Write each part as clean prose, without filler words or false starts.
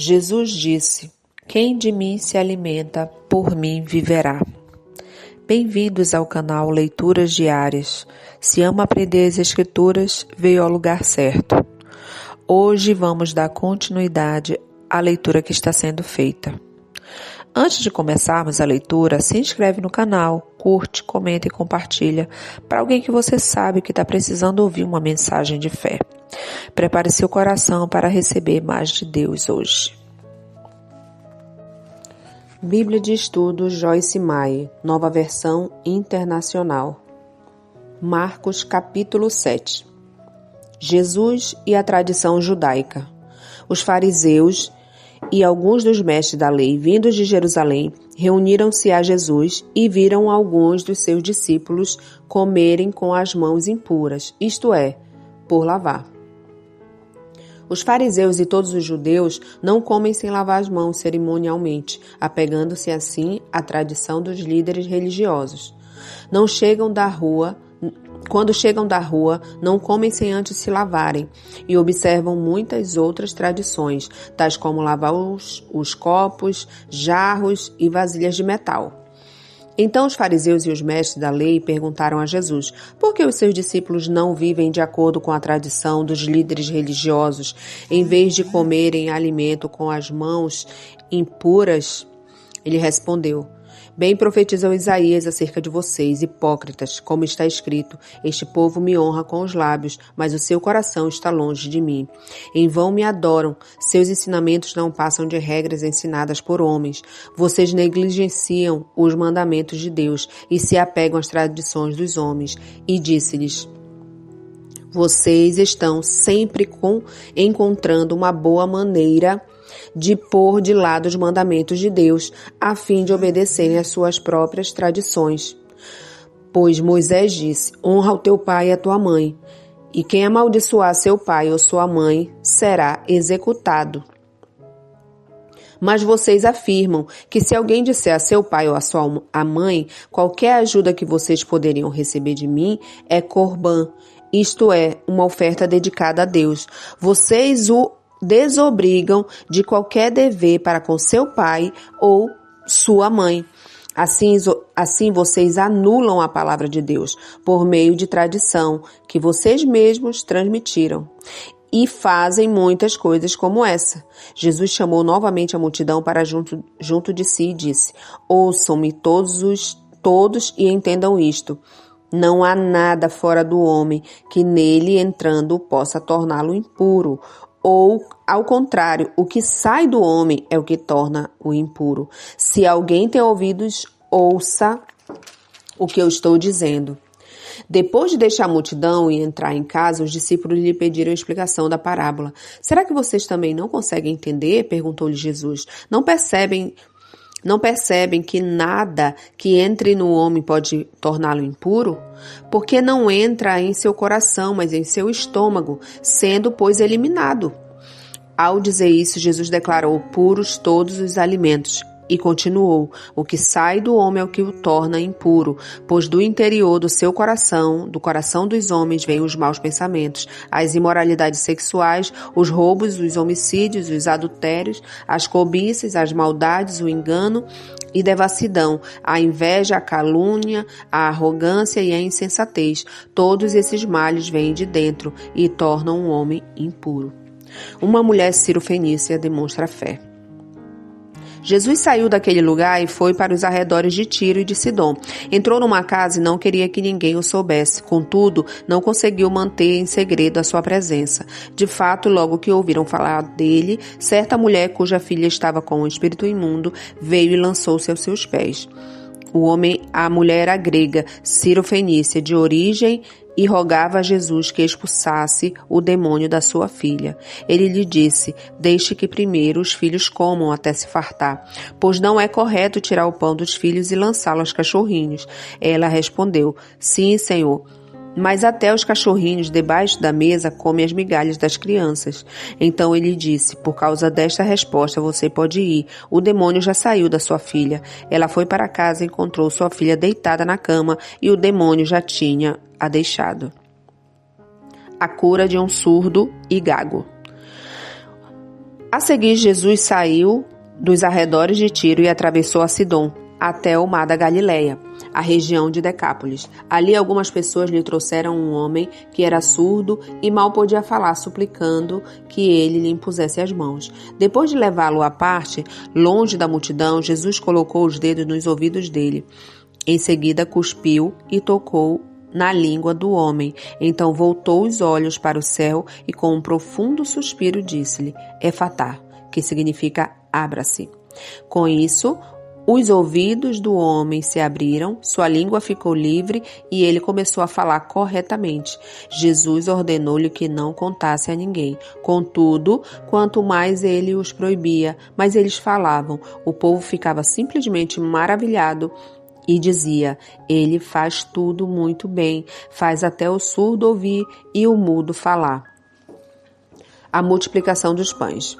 Jesus disse: "Quem de mim se alimenta, por mim viverá." Bem-vindos ao canal Leituras Diárias. Se ama aprender as Escrituras, veio ao lugar certo. Hoje vamos dar continuidade à leitura que está sendo feita. Antes de começarmos a leitura, se inscreve no canal, curte, comenta e compartilha para alguém que você sabe que está precisando ouvir uma mensagem de fé. Prepare seu coração para receber mais de Deus hoje. Bíblia de Estudo Joyce Meyer, Nova Versão Internacional. Marcos capítulo 7. Jesus e a tradição judaica. Os fariseus e alguns dos mestres da lei, vindos de Jerusalém, reuniram-se a Jesus e viram alguns dos seus discípulos comerem com as mãos impuras, isto é, por lavar. Os fariseus e todos os judeus não comem sem lavar as mãos cerimonialmente, apegando-se assim à tradição dos líderes religiosos. Quando chegam da rua, não comem sem antes se lavarem e observam muitas outras tradições, tais como lavar os copos, jarros e vasilhas de metal. Então os fariseus e os mestres da lei perguntaram a Jesus: por que os seus discípulos não vivem de acordo com a tradição dos líderes religiosos, em vez de comerem alimento com as mãos impuras? Ele respondeu: bem profetizou Isaías acerca de vocês, hipócritas, como está escrito: este povo me honra com os lábios, mas o seu coração está longe de mim. Em vão me adoram, seus ensinamentos não passam de regras ensinadas por homens. Vocês negligenciam os mandamentos de Deus e se apegam às tradições dos homens. E disse-lhes: vocês estão sempre encontrando uma boa maneira de pôr de lado os mandamentos de Deus, a fim de obedecerem às suas próprias tradições. Pois Moisés disse: honra o teu pai e a tua mãe, e quem amaldiçoar seu pai ou sua mãe será executado. Mas vocês afirmam que se alguém disser a seu pai ou a mãe, qualquer ajuda que vocês poderiam receber de mim é corbã, isto é, uma oferta dedicada a Deus. Vocês o desobrigam de qualquer dever para com seu pai ou sua mãe. Assim vocês anulam a palavra de Deus por meio de tradição que vocês mesmos transmitiram. E fazem muitas coisas como essa. Jesus chamou novamente a multidão para junto de si e disse: ouçam-me todos e entendam isto. Não há nada fora do homem que nele entrando possa torná-lo impuro. Ou, ao contrário, o que sai do homem é o que torna o impuro. Se alguém tem ouvidos, ouça o que eu estou dizendo. Depois de deixar a multidão e entrar em casa, os discípulos lhe pediram a explicação da parábola. Será que vocês também não conseguem entender? Perguntou-lhe Jesus. Não percebem que nada que entre no homem pode torná-lo impuro? Porque não entra em seu coração, mas em seu estômago, sendo, pois, eliminado. Ao dizer isso, Jesus declarou puros todos os alimentos e continuou: o que sai do homem é o que o torna impuro, pois do interior do seu coração, do coração dos homens, vêm os maus pensamentos, as imoralidades sexuais, os roubos, os homicídios, os adultérios, as cobiças, as maldades, o engano e devassidão, a inveja, a calúnia, a arrogância e a insensatez. Todos esses males vêm de dentro e tornam um homem impuro. Uma mulher cirofenícia demonstra fé. Jesus saiu daquele lugar e foi para os arredores de Tiro e de Sidom. Entrou numa casa e não queria que ninguém o soubesse. Contudo, não conseguiu manter em segredo a sua presença. De fato, logo que ouviram falar dele, certa mulher cuja filha estava com um espírito imundo veio e lançou-se aos seus pés. A mulher era grega, cirofenícia, de origem, e rogava a Jesus que expulsasse o demônio da sua filha. Ele lhe disse: deixe que primeiro os filhos comam até se fartar, pois não é correto tirar o pão dos filhos e lançá-lo aos cachorrinhos. Ela respondeu: sim, Senhor, mas até os cachorrinhos debaixo da mesa comem as migalhas das crianças. Então ele disse: por causa desta resposta você pode ir, o demônio já saiu da sua filha. Ela foi para casa e encontrou sua filha deitada na cama e o demônio já tinha a deixado. A cura de um surdo e gago. A seguir, Jesus saiu dos arredores de Tiro e atravessou a Sidom, até o mar da Galileia, a região de Decápolis. Ali algumas pessoas lhe trouxeram um homem que era surdo e mal podia falar, suplicando que ele lhe impusesse as mãos. Depois de levá-lo à parte, longe da multidão, Jesus colocou os dedos nos ouvidos dele. Em seguida, cuspiu e tocou na língua do homem. Então voltou os olhos para o céu e com um profundo suspiro disse-lhe, Efatá, que significa abra-se. Com isso, os ouvidos do homem se abriram, sua língua ficou livre e ele começou a falar corretamente. Jesus ordenou-lhe que não contasse a ninguém. Contudo, quanto mais ele os proibia, mais eles falavam. O povo ficava simplesmente maravilhado e dizia, ele faz tudo muito bem, faz até o surdo ouvir e o mudo falar. A multiplicação dos pães.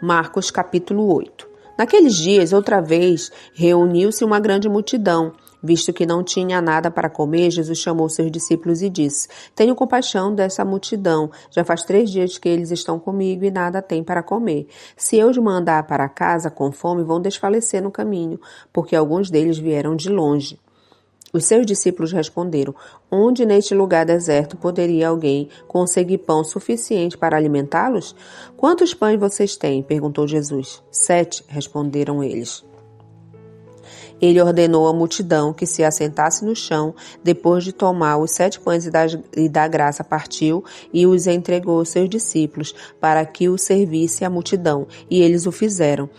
Marcos capítulo 8. Naqueles dias, outra vez, reuniu-se uma grande multidão. Visto que não tinha nada para comer, Jesus chamou seus discípulos e disse, tenho compaixão dessa multidão. Já faz 3 dias que eles estão comigo e nada têm para comer. Se eu os mandar para casa com fome, vão desfalecer no caminho, porque alguns deles vieram de longe. Os seus discípulos responderam, onde neste lugar deserto poderia alguém conseguir pão suficiente para alimentá-los? Quantos pães vocês têm? Perguntou Jesus. 7, responderam eles. Ele ordenou à multidão que se assentasse no chão, depois de tomar os 7 pães e da graça partiu e os entregou aos seus discípulos para que o servisse à multidão, e eles o fizeram.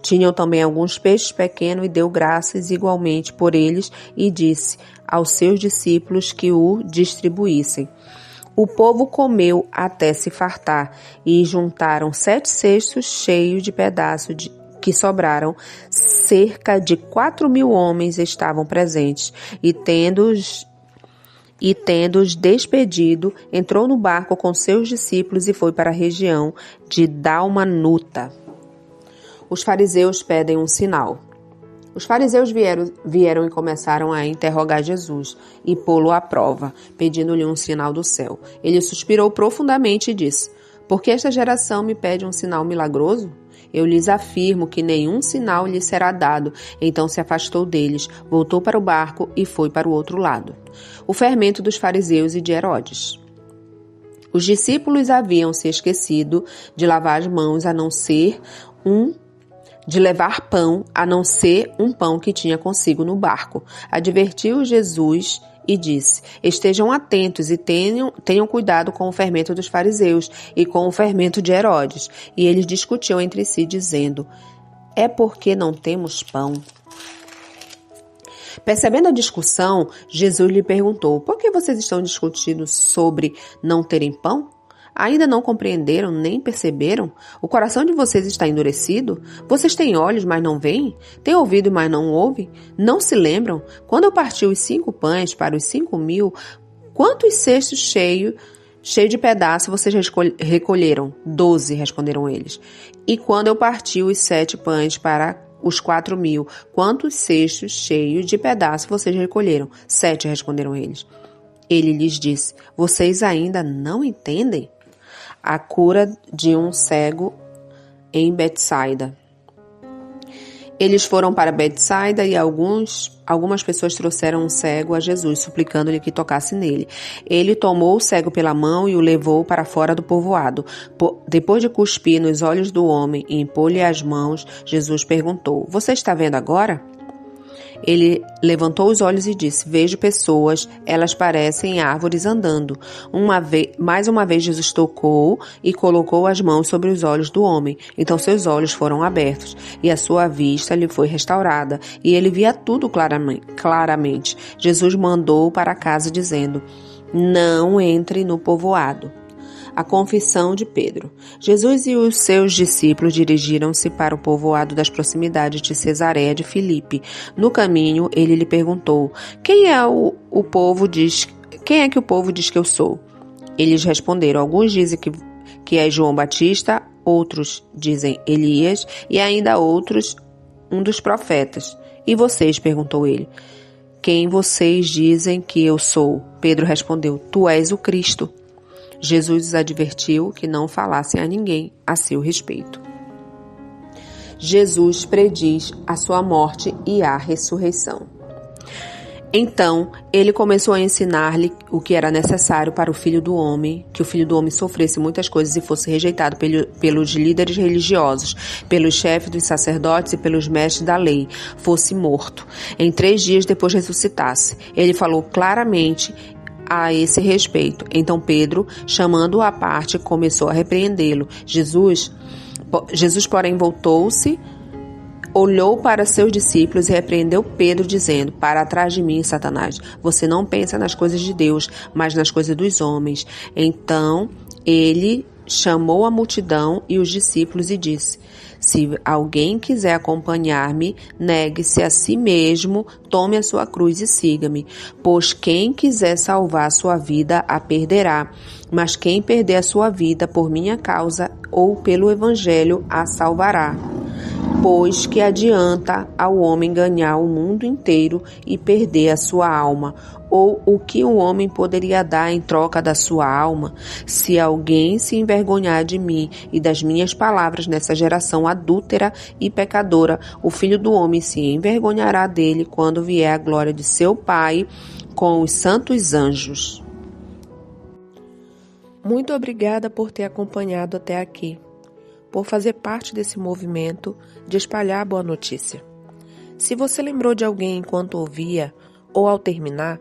Tinham também alguns peixes pequenos e deu graças igualmente por eles e disse aos seus discípulos que o distribuíssem. O povo comeu até se fartar e juntaram 7 cestos cheios de pedaços que sobraram. Cerca de 4.000 homens estavam presentes e tendo-os despedido, entrou no barco com seus discípulos e foi para a região de Dalmanuta. Os fariseus pedem um sinal. Os fariseus vieram e começaram a interrogar Jesus e pô-lo à prova, pedindo-lhe um sinal do céu. Ele suspirou profundamente e disse, por que esta geração me pede um sinal milagroso? Eu lhes afirmo que nenhum sinal lhe será dado. Então se afastou deles, voltou para o barco e foi para o outro lado. O fermento dos fariseus e de Herodes. Os discípulos haviam se esquecido de lavar as mãos de levar pão, a não ser um pão que tinha consigo no barco. Advertiu Jesus e disse, estejam atentos e tenham cuidado com o fermento dos fariseus e com o fermento de Herodes. E eles discutiam entre si, dizendo, é porque não temos pão? Percebendo a discussão, Jesus lhe perguntou, por que vocês estão discutindo sobre não terem pão? Ainda não compreenderam, nem perceberam? O coração de vocês está endurecido? Vocês têm olhos, mas não veem? Têm ouvido, mas não ouvem? Não se lembram? Quando eu parti os 5 pães para os 5.000, quantos cestos cheios de pedaços vocês recolheram? 12, responderam eles. E quando eu parti os 7 pães para os 4.000, quantos cestos cheios de pedaços vocês recolheram? 7, responderam eles. Ele lhes disse, vocês ainda não entendem? A cura de um cego em Betsaida. Eles foram para Betsaida e algumas pessoas trouxeram um cego a Jesus, suplicando-lhe que tocasse nele. Ele tomou o cego pela mão e o levou para fora do povoado. Depois de cuspir nos olhos do homem e impor-lhe as mãos, Jesus perguntou, você está vendo agora? Ele levantou os olhos e disse, vejo pessoas, elas parecem árvores andando. Mais uma vez Jesus tocou e colocou as mãos sobre os olhos do homem. Então seus olhos foram abertos e a sua vista lhe foi restaurada e ele via tudo claramente. Jesus mandou para casa dizendo, não entre no povoado. A confissão de Pedro. Jesus e os seus discípulos dirigiram-se para o povoado das proximidades de Cesareia de Filipe. No caminho, ele lhe perguntou, quem é que o povo diz que eu sou? Eles responderam, alguns dizem que é João Batista, outros dizem Elias e ainda outros um dos profetas. E vocês? Perguntou ele. Quem vocês dizem que eu sou? Pedro respondeu, tu és o Cristo. Jesus os advertiu que não falassem a ninguém a seu respeito. Jesus prediz a sua morte e a ressurreição. Então, ele começou a ensinar-lhe o que era necessário para o Filho do Homem, que o Filho do Homem sofresse muitas coisas e fosse rejeitado pelos líderes religiosos, pelos chefes dos sacerdotes e pelos mestres da lei, fosse morto. Em 3 dias depois ressuscitasse. Ele falou claramente a esse respeito. Então Pedro, chamando-o à parte, começou a repreendê-lo. Jesus, porém, voltou-se, olhou para seus discípulos e repreendeu Pedro, dizendo: Para trás de mim, Satanás, você não pensa nas coisas de Deus, mas nas coisas dos homens. Então ele chamou a multidão e os discípulos e disse: Se alguém quiser acompanhar-me, negue-se a si mesmo, tome a sua cruz e siga-me. Pois quem quiser salvar a sua vida, a perderá. Mas quem perder a sua vida por minha causa ou pelo evangelho, a salvará. Pois que adianta ao homem ganhar o mundo inteiro e perder a sua alma? Ou o que o homem poderia dar em troca da sua alma? Se alguém se envergonhar de mim e das minhas palavras nessa geração adúltera e pecadora, o Filho do Homem se envergonhará dele quando vier a glória de seu Pai com os santos anjos. Muito obrigada por ter acompanhado até aqui, por fazer parte desse movimento de espalhar a boa notícia. Se você lembrou de alguém enquanto ouvia ou ao terminar,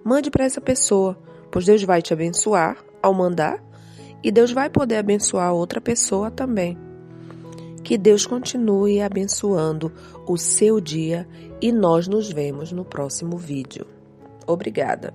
mande para essa pessoa, pois Deus vai te abençoar ao mandar e Deus vai poder abençoar outra pessoa também. Que Deus continue abençoando o seu dia e nós nos vemos no próximo vídeo. Obrigada.